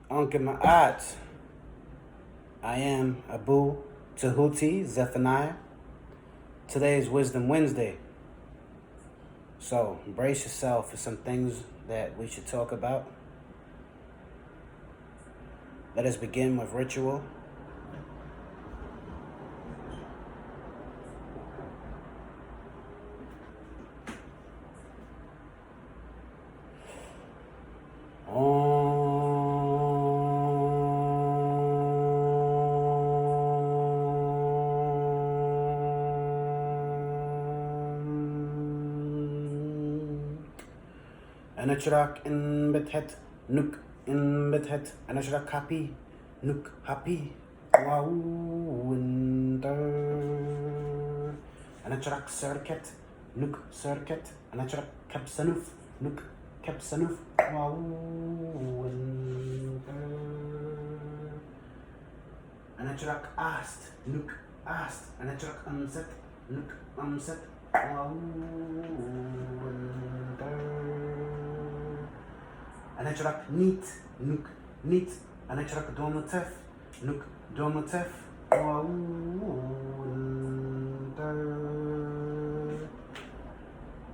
Kemetic. I am Abu Tahuti Zephaniah. Today is Wisdom Wednesday. So brace yourself for some things that we should talk about. Let us begin with ritual. أنا أشرك إن بتحت نك إن بتحت أنا أشرك happy نك happy واو winter أنا أشرك circuit نك circuit أنا أشرك كبسنوف نك كبسنوف واو winter أنا أشرك asked نك asked أنا أشرك أمست نك أمست واو winter أنا أشرك نيت نك نيت أنا أشرك دومتف نك دومتف واو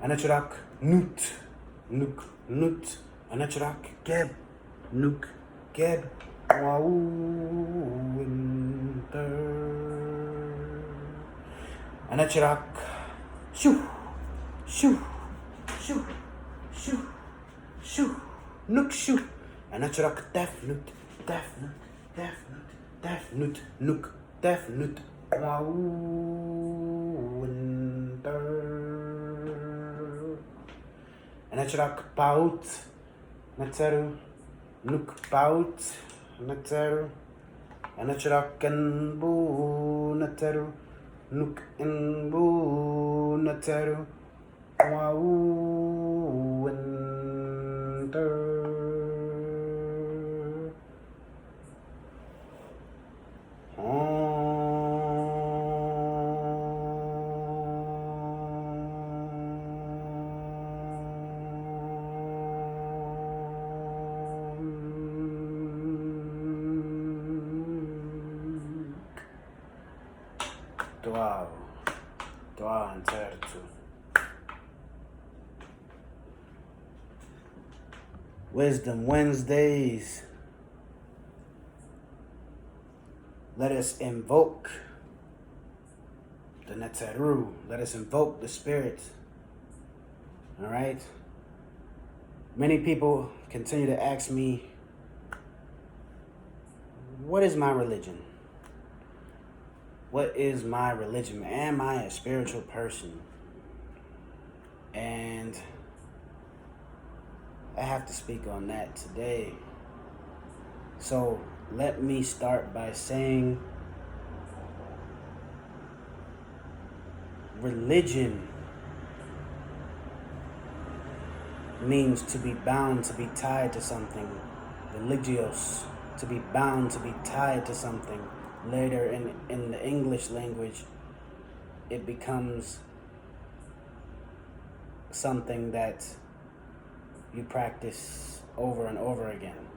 أنا أشرك نوت نك نوت أنا أشرك كاب نك كاب واو أنا أشرك شو شو شو شو شو نك شو أنا أشرك دفنت دفنت دفنت دفنت نك دفنت واو أنا أشرك باوت نتسرو نك باوت نتسرو أنا أشرك كنبو نتسرو نك إنبو نتسرو واو Dua and Tertu. Wisdom Wednesdays. Let us invoke the Netzeru. Let us invoke the spirit. All right? Many people continue to ask me, what is my religion? What is my religion? Am I a spiritual person? And I have to speak on that today. So let me start by saying religion means to be bound, to be tied to something. Religios, to be bound, to be tied to something. Later in the English language, it becomes something that you practice over and over again,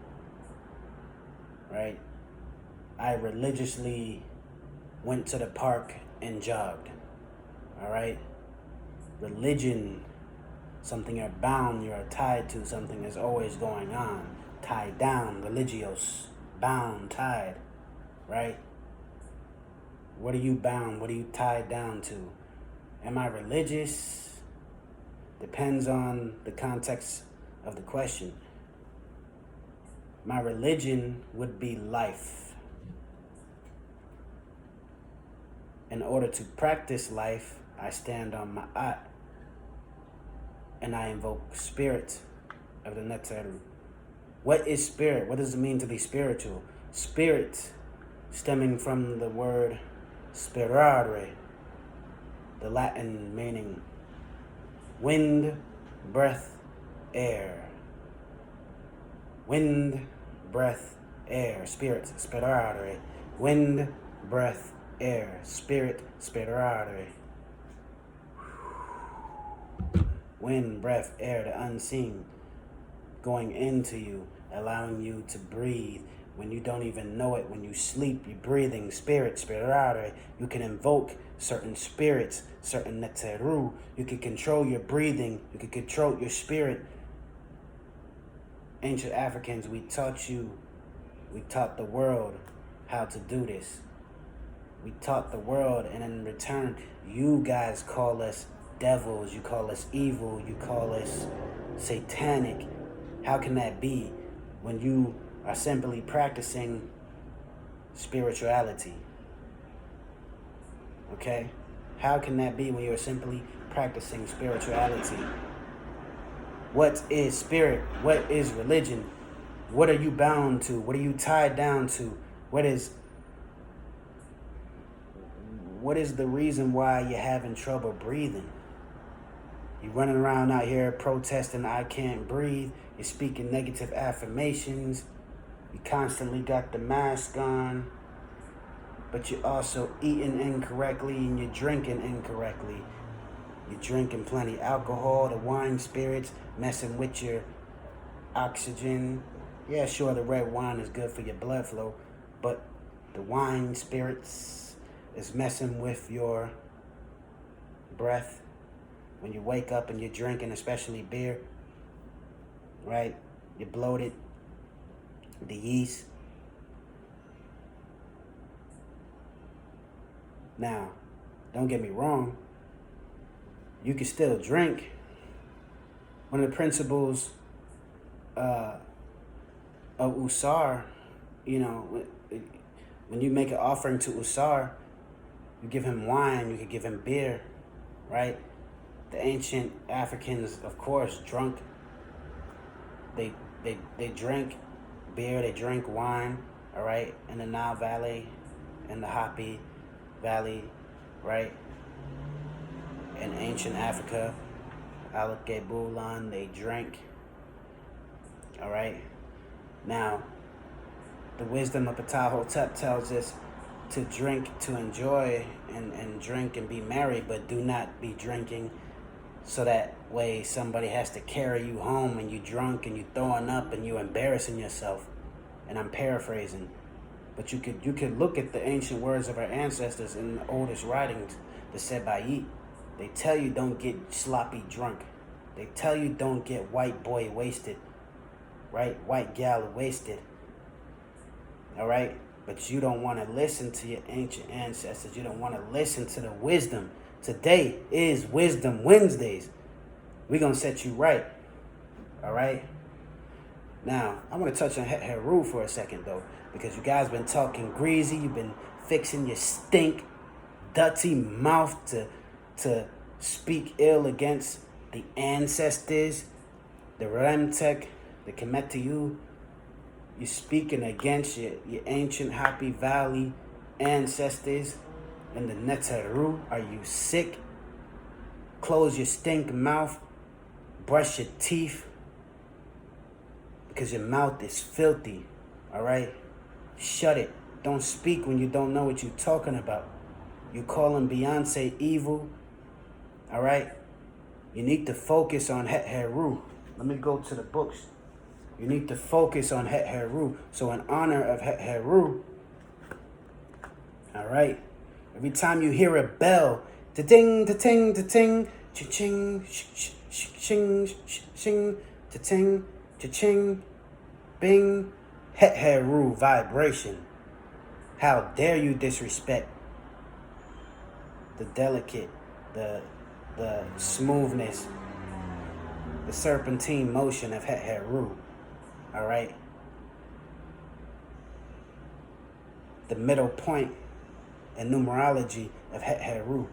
right? I religiously went to the park and jogged, all right? Religion, something you're bound, you're tied to, something is always going on. Tied down, religios, bound, tied, right? What are you bound? What are you tied down to? Am I religious? Depends on the context of the question. My religion would be life. In order to practice life, I stand on ma'at and I invoke spirit of the Netzeru. What is spirit? What does it mean to be spiritual? Spirit, stemming from the word spirare, the Latin meaning wind, breath, air. Wind, breath, air. Spirit, spirare. Wind, breath, air. Spirit, spirare. Wind, breath, air, the unseen going into you. allowing you to breathe when you don't even know it. When you sleep, you're breathing spirituality. You can invoke certain spirits, certain neteru. You can control your breathing. You can control your spirit. Ancient Africans, we taught the world how to do this. We taught the world, and in return, you guys call us devils, you call us evil, you call us satanic. How can that be when you are simply practicing spirituality? Okay? How can that be when you're simply practicing spirituality? What is spirit? What is religion? What are you bound to? What are you tied down to? What is the reason why you're having trouble breathing? You're running around out here protesting, I can't breathe. You're speaking negative affirmations. You constantly got the mask on. But you're also eating incorrectly and you're drinking incorrectly. You're drinking plenty alcohol, the wine, spirits, messing with your oxygen. Yeah, sure, the red wine is good for your blood flow, but the wine, spirits is messing with your breath. When you wake up and you're drinking, especially beer, right? You're bloated, the yeast. Now, don't get me wrong, you can still drink. One of the principles of Usar, when you make an offering to Usar, you give him wine, you could give him beer, right? The ancient Africans, of course, drunk. They drink beer, they drink wine, all right? In the Nile Valley, in the Happy Valley, right? In ancient Africa, Alake-Bulan, they drink, all right? Now, the wisdom of Ptah-Hotep tells us to drink, to enjoy, and drink and be merry, but do not be drinking so that way somebody has to carry you home and you drunk and you throwing up and you embarrassing yourself. And I'm paraphrasing. But you could look at the ancient words of our ancestors in the oldest writings, the Sebayit. They tell you don't get sloppy drunk. They tell you don't get white boy wasted, right? White gal wasted, all right? But you don't want to listen to your ancient ancestors. You don't want to listen to the wisdom. Today is Wisdom Wednesdays. We're going to set you right, all right? Now, I want to touch on Heru for a second, though, because you guys been talking greasy. You've been fixing your stink, dirty mouth to speak ill against the ancestors, the Remtek, the Kemetic. You're speaking against your ancient Happy Valley ancestors and the Neteru. Are you sick? Close your stink mouth. Brush your teeth. Because your mouth is filthy. All right? Shut it. Don't speak when you don't know what you're talking about. You calling Beyoncé evil. All right? You need to focus on Heru. Let me go to the books. You need to focus on Heru. So in honor of Heru, all right, every time you hear a bell, ta-ting, ta-ting, ta-ting, cha-ching, sh-ching, sh-ching, ta-ting, cha-ching, bing, Heru vibration. How dare you disrespect the delicate, the smoothness, the serpentine motion of Heru. All right? The middle point in numerology of Heru.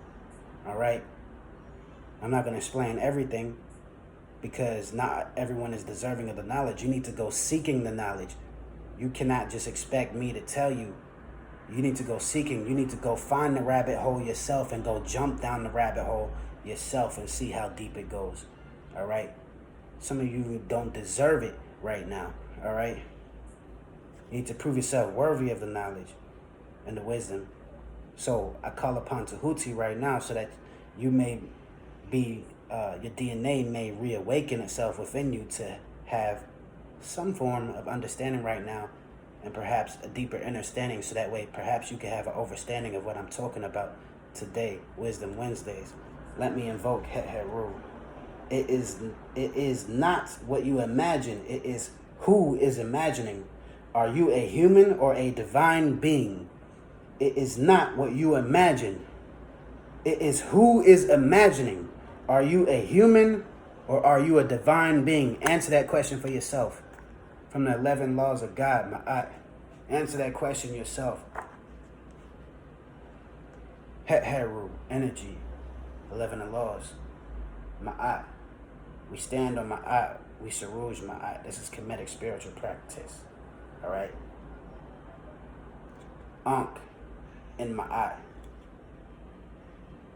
All right? I'm not going to explain everything because not everyone is deserving of the knowledge. You need to go seeking the knowledge. You cannot just expect me to tell you. You need to go seeking. You need to go find the rabbit hole yourself and go jump down the rabbit hole yourself and see how deep it goes. All right? Some of you don't deserve it right now. All right? You need to prove yourself worthy of the knowledge and the wisdom. So I call upon Tahuti right now so that you may be, your DNA may reawaken itself within you to have some form of understanding right now, and perhaps a deeper understanding, so that way perhaps you can have an understanding of what I'm talking about today, Wisdom Wednesdays. Let me invoke Het Heru. It is not what you imagine. It is who is imagining. Are you a human or a divine being? It is not what you imagine. It is who is imagining. Are you a human or are you a divine being? Answer that question for yourself. From the 11 laws of God, Ma'at. Answer that question yourself. Het Heru, energy, 11 laws. Ma'at. We stand on Ma'at. We saruj Ma'at. This is Kemetic spiritual practice. Alright? Ankh in Ma'at.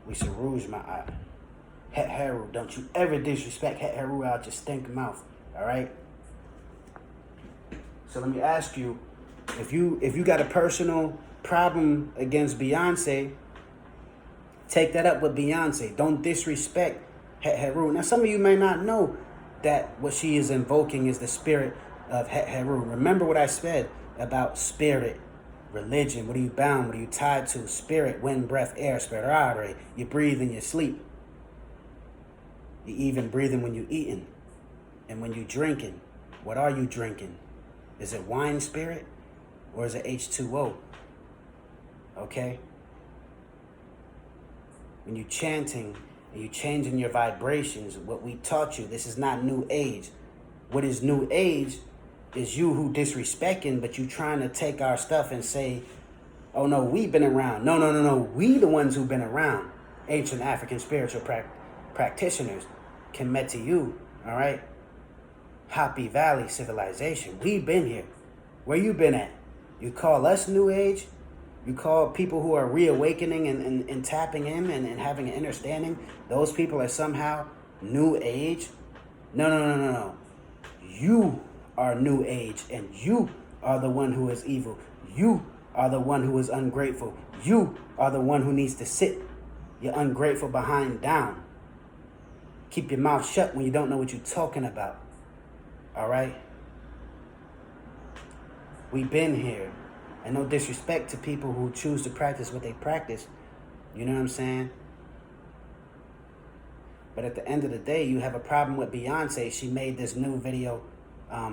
We saruj Ma'at. Het Heru. Don't you ever disrespect Het Heru out your stink mouth. Alright? So let me ask you, if you got a personal problem against Beyoncé, take that up with Beyoncé. Don't disrespect Het Heru. Now, some of you may not know that what she is invoking is the spirit of Het Heru. Remember what I said about spirit, religion. What are you bound? What are you tied to? Spirit, wind, breath, air, spirit. You breathe in your sleep. You even breathing when you eating. And when you drinking, what are you drinking? Is it wine spirit or is it H2O? Okay? When you chanting and you changing your vibrations, what we taught you, this is not new age. What is new age is you who disrespecting, but you trying to take our stuff and say, oh no, we've been around. No. We the ones who've been around. Ancient African spiritual practitioners. Kemetic, all right? Happy Valley civilization. We've been here. Where you been at? You call us new age? You call people who are reawakening and tapping in and having an understanding, those people are somehow new age? No. You are new age, and you are the one who is evil. You are the one who is ungrateful. You are the one who needs to sit your ungrateful behind down. Keep your mouth shut when you don't know what you're talking about. All right? We've been here. And no disrespect to people who choose to practice what they practice. You know what I'm saying? But at the end of the day, you have a problem with Beyonce. She made this new video,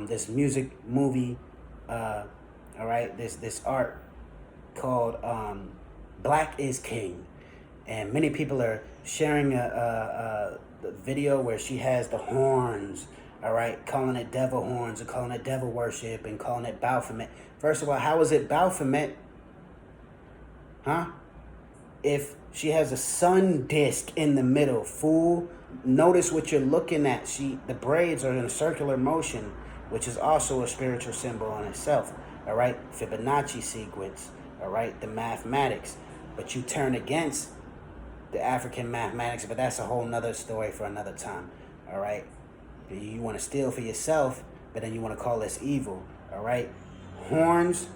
this music movie, all right, this art called Black is King. And many people are sharing a video where she has the horns, all right, calling it devil horns and calling it devil worship and calling it Baphomet. First of all, how is it Baphomet? Huh? If she has a sun disc in the middle, fool, notice what you're looking at. The braids are in a circular motion, which is also a spiritual symbol in itself. All right, Fibonacci sequence. All right, the mathematics. But you turn against the African mathematics, but that's a whole nother story for another time. All right. You want to steal for yourself, but then you want to call us evil, all right? Horns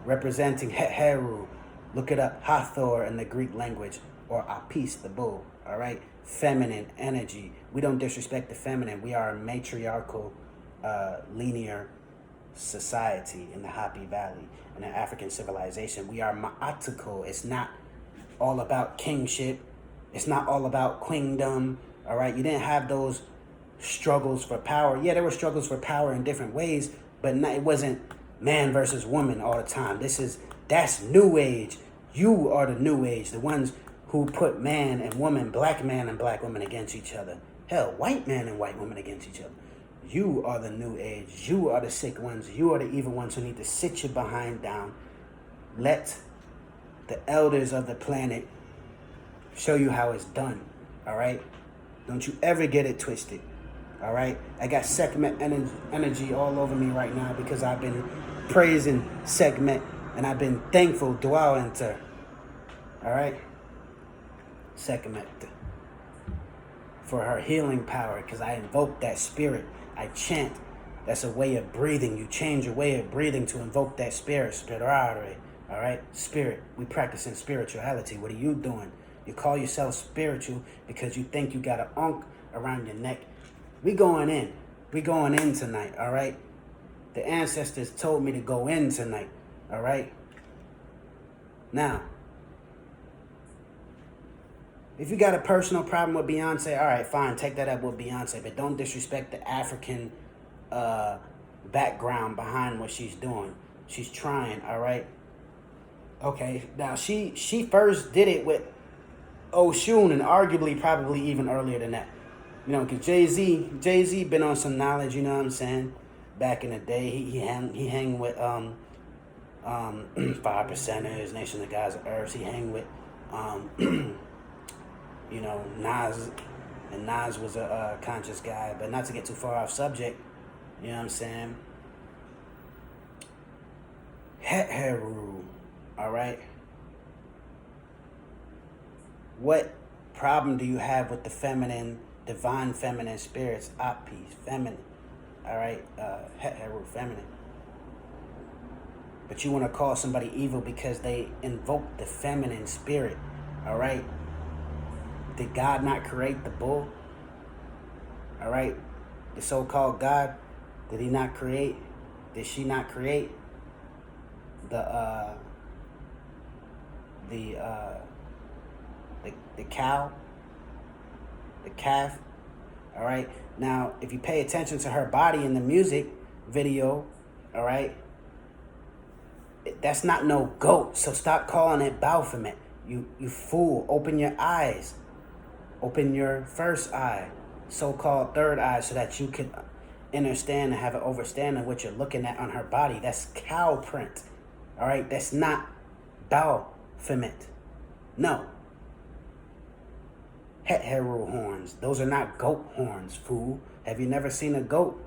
representing Het Heru. Look it up, Hathor in the Greek language, or Apis, the bull, all right? Feminine energy. We don't disrespect the feminine. We are a matriarchal, linear society in the Happy Valley, in the African civilization. We are ma'atical. It's not all about kingship. It's not all about queendom, all right? You didn't have those struggles for power. Yeah, there were struggles for power in different ways, but it wasn't man versus woman all the time. That's new age. You are the new age, the ones who put man and woman, black man and black woman against each other. Hell, white man and white woman against each other. You are the new age. You are the sick ones. You are the evil ones who need to sit your behind down. Let the elders of the planet show you how it's done. All right? Don't you ever get it twisted. All right, I got Sekhmet energy all over me right now because I've been praising Sekhmet and I've been thankful, dua enter. All right, Sekhmet for her healing power because I invoke that spirit. I chant. That's a way of breathing. You change your way of breathing to invoke that spirit. All right, spirit. We practicing spirituality. What are you doing? You call yourself spiritual because you think you got an ankh around your neck. We going in. We going in tonight, all right? The ancestors told me to go in tonight, all right? Now, if you got a personal problem with Beyonce, all right, fine, take that up with Beyonce, but don't disrespect the African background behind what she's doing. She's trying, all right? Okay, now she first did it with Oshun, and arguably probably even earlier than that. You know, because Jay-Z been on some knowledge, you know what I'm saying? Back in the day, he hang with 5%ers, Nation of the Gods of Earth. He hang with you know, Nas, and Nas was a conscious guy, but not to get too far off subject, you know what I'm saying? Heru, all right? What problem do you have with the feminine, divine feminine spirits, Apis, feminine, all right? Heru, feminine. But you want to call somebody evil because they invoke the feminine spirit, all right? Did God not create the bull? All right? The so-called God, did he not create? Did she not create the cow, the calf? All right? Now, if you pay attention to her body in the music video, all right, that's not no goat. So stop calling it Baphomet. You fool. Open your eyes. Open your first eye, so-called third eye, so that you can understand and have an understanding of what you're looking at on her body. That's cow print. All right? That's not Baphomet. No. Heru horns. Those are not goat horns, fool. Have you never seen a goat?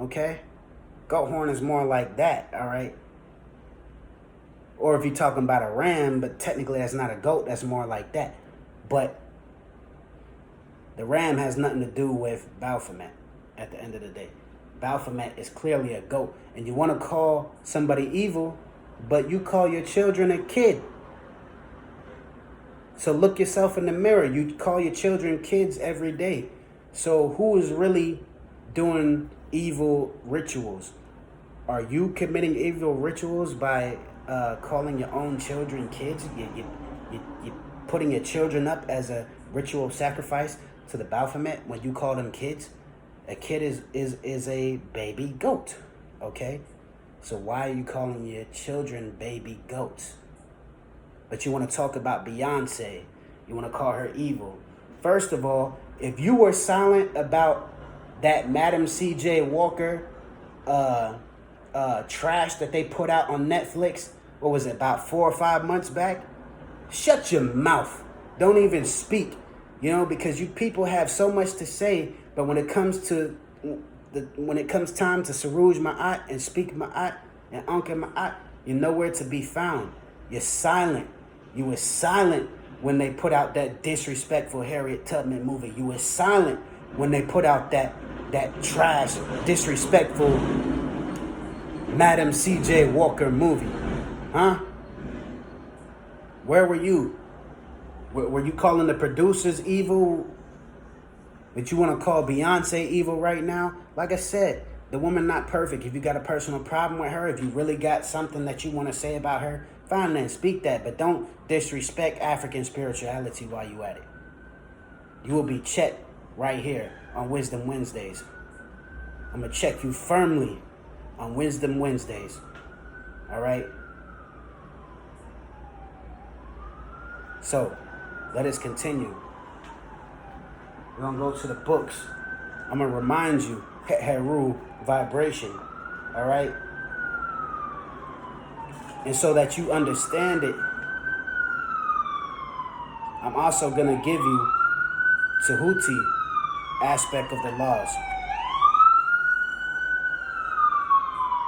Okay? Goat horn is more like that, all right? Or if you're talking about a ram, but technically that's not a goat, that's more like that. But the ram has nothing to do with Baphomet at the end of the day. Baphomet is clearly a goat. And you want to call somebody evil, but you call your children a kid. So look yourself in the mirror. You call your children kids every day. So who is really doing evil rituals? Are you committing evil rituals by calling your own children kids? You putting your children up as a ritual sacrifice to the Baphomet when you call them kids? A kid is a baby goat, okay? So why are you calling your children baby goats? But you want to talk about Beyonce. You want to call her evil. First of all, if you were silent about that Madam C.J. Walker trash that they put out on Netflix, what was it, about 4 or 5 months back? Shut your mouth. Don't even speak. You know, because you people have so much to say, but when it comes time to Saruj Ma'at and speak Ma'at and Anka Ma'at, you're nowhere to be found. You're silent. You were silent when they put out that disrespectful Harriet Tubman movie. You were silent when they put out that trash, disrespectful Madam C.J. Walker movie. Huh? Where were you? Were you calling the producers evil? But you want to call Beyonce evil right now? Like I said, the woman not perfect. If you got a personal problem with her, if you really got something that you want to say about her, fine then, speak that. But don't disrespect African spirituality while you at it. You will be checked right here on Wisdom Wednesdays. I'm going to check you firmly on Wisdom Wednesdays. All right? So, let us continue. We're going to go to the books. I'm going to remind you, Heru vibration. All right? And so that you understand it, I'm also going to give you Tahuti aspect of the laws.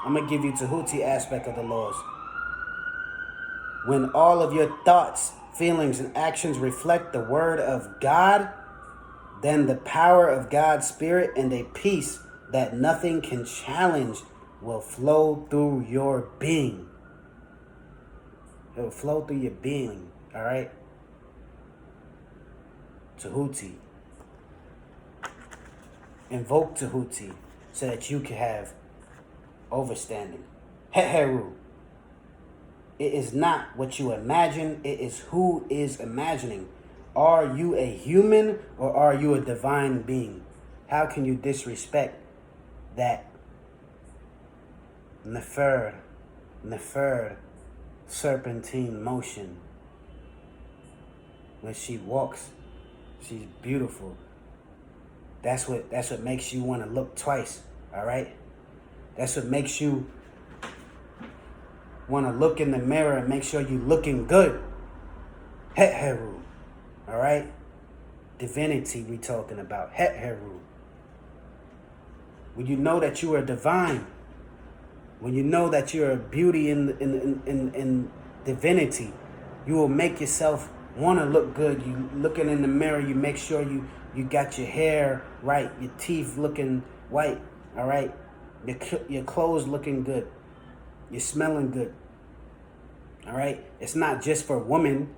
I'm going to give you Tahuti aspect of the laws. When all of your thoughts, feelings, and actions reflect the word of God, then the power of God's Spirit and a peace that nothing can challenge will flow through your being. It will flow through your being, all right? Tahuti. Invoke Tahuti so that you can have overstanding. Heteru. It is not what you imagine. It is who is imagining. Are you a human or are you a divine being? How can you disrespect that nefer serpentine motion? When she walks, she's beautiful. That's what makes you want to look twice, all right? That's what makes you want to look in the mirror and make sure you're looking good. Heteru, all right? Divinity we talking about. Heteru. When you know that you are divine, when you know that you're a beauty in divinity, you will make yourself want to look good. You looking in the mirror, you make sure you got your hair right, your teeth looking white, all right? Your clothes looking good. You're smelling good, all right? It's not just for women.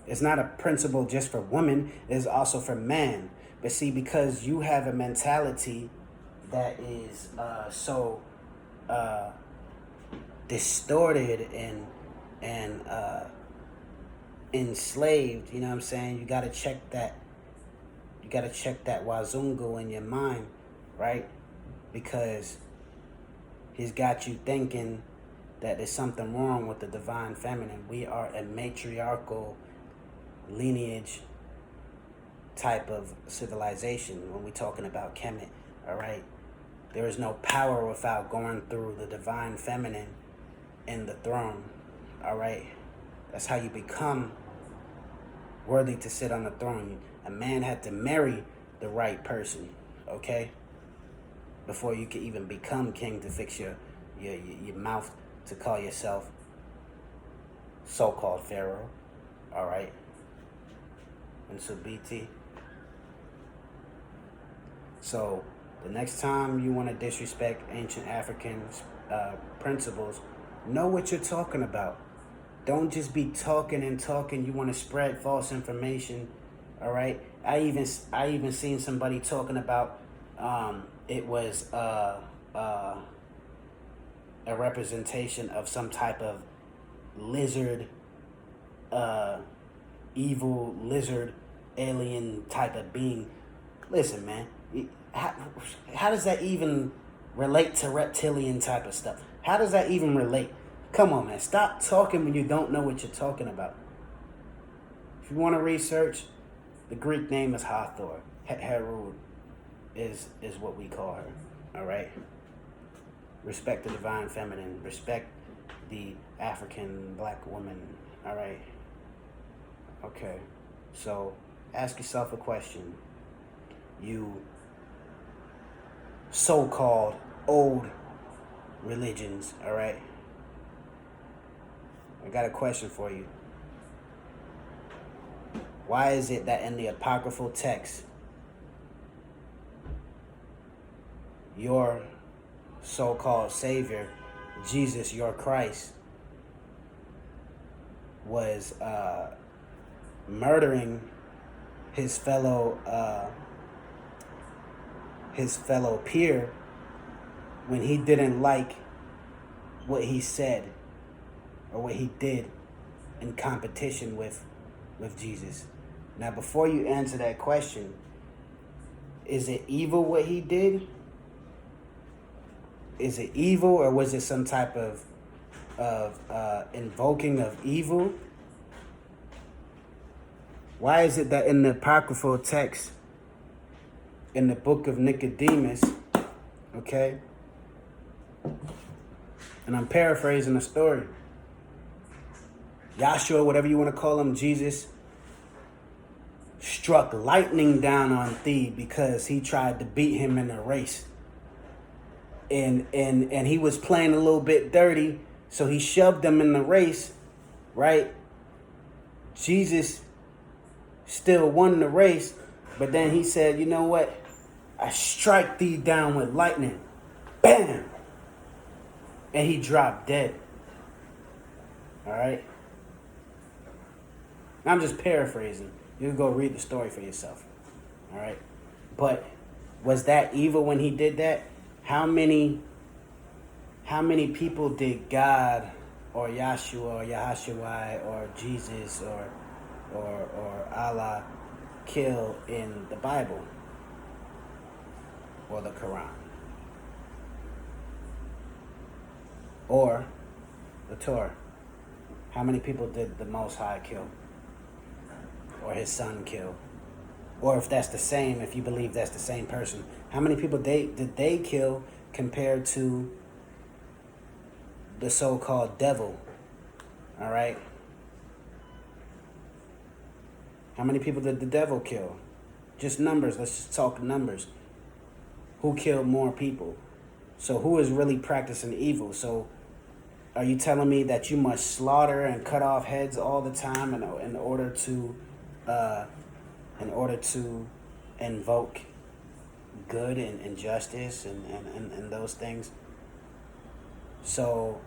It's not a principle just for women. It's also for man. But see, because you have a mentality that is so distorted and enslaved, you know what I'm saying? You gotta check that. You gotta check that wazungu in your mind, right? Because he's got you thinking that there's something wrong with the divine feminine. We are a matriarchal lineage type of civilization when we're talking about Kemet, all right? There is no power without going through the divine feminine in the throne, all right? That's how you become worthy to sit on the throne. A man had to marry the right person, okay? Before you could even become king to fix your mouth to call yourself so-called pharaoh, all right? And Subiti. So the next time you want to disrespect ancient African principles, know what you're talking about. Don't just be talking and talking. You want to spread false information, all right? I even seen somebody talking about it was a representation of some type of lizard, evil lizard, alien type of being. Listen, man, how does that even relate to reptilian type of stuff? How does that even relate? Come on, man. Stop talking when you don't know what you're talking about. If you want to research, the Greek name is Hathor. Heru is what we call her. All right? Respect the divine feminine. Respect the African black woman. All right? Okay. So, ask yourself a question. You so-called old religions, all right? I got a question for you. Why is it that in the apocryphal text, your so-called Savior, Jesus, your Christ, was murdering his fellow peer when he didn't like what he said or what he did in competition with Jesus? Now, before you answer that question, is it evil what he did? Is it evil, or was it some type of invoking of evil? Why is it that in the apocryphal text, in the book of Nicodemus, okay, and I'm paraphrasing the story, Yahshua, whatever you want to call him, Jesus, struck lightning down on Thebe because he tried to beat him in a race. And he was playing a little bit dirty, so he shoved him in the race, right? Jesus still won the race, but then he said, you know what? I strike thee down with lightning. Bam! And he dropped dead. All right? I'm just paraphrasing. You can go read the story for yourself. All right? But was that evil when he did that? How many How many people did God or Yahshua or Yahashua or Jesus or Allah kill in the Bible or the Quran or the Torah? How many people did the Most High kill or his son kill? Or if that's the same, if you believe that's the same person, how many people did they kill compared to the so-called devil? All right. How many people did the devil kill? Just numbers. Let's just talk numbers. Who killed more people? So who is really practicing evil? So are you telling me that you must slaughter and cut off heads all the time in order to invoke good and justice and those things? So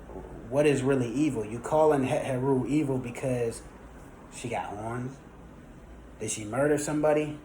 what is really evil? You calling Heru evil because she got horns? Did she murder somebody?